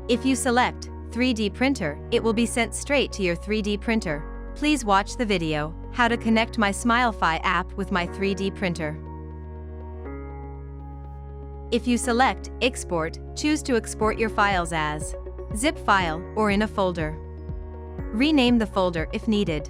If you select 3D printer, it will be sent straight to your 3D printer. Please watch the video, how to connect my SmileFy app with my 3D printer. If you select Export, choose to export your files as zip file or in a folder. Rename the folder if needed.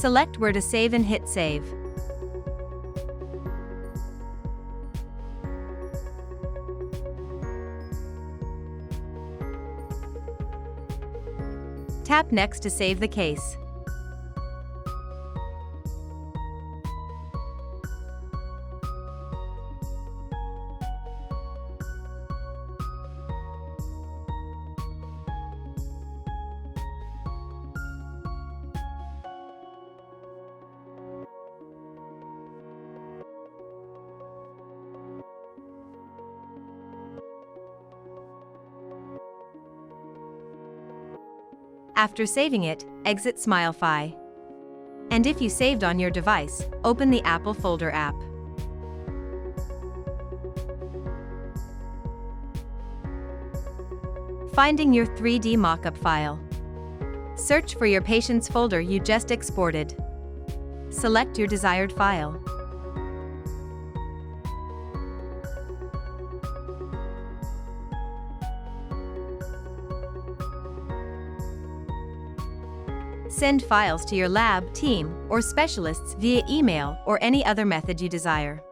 Select where to save and hit Save. Tap Next to save the case. After saving it, exit SmileFy. And if you saved on your device, open the Apple Folder app. Finding your 3D mockup file. Search for your patient's folder you just exported. Select your desired file. Send files to your lab, team, or specialists via email or any other method you desire.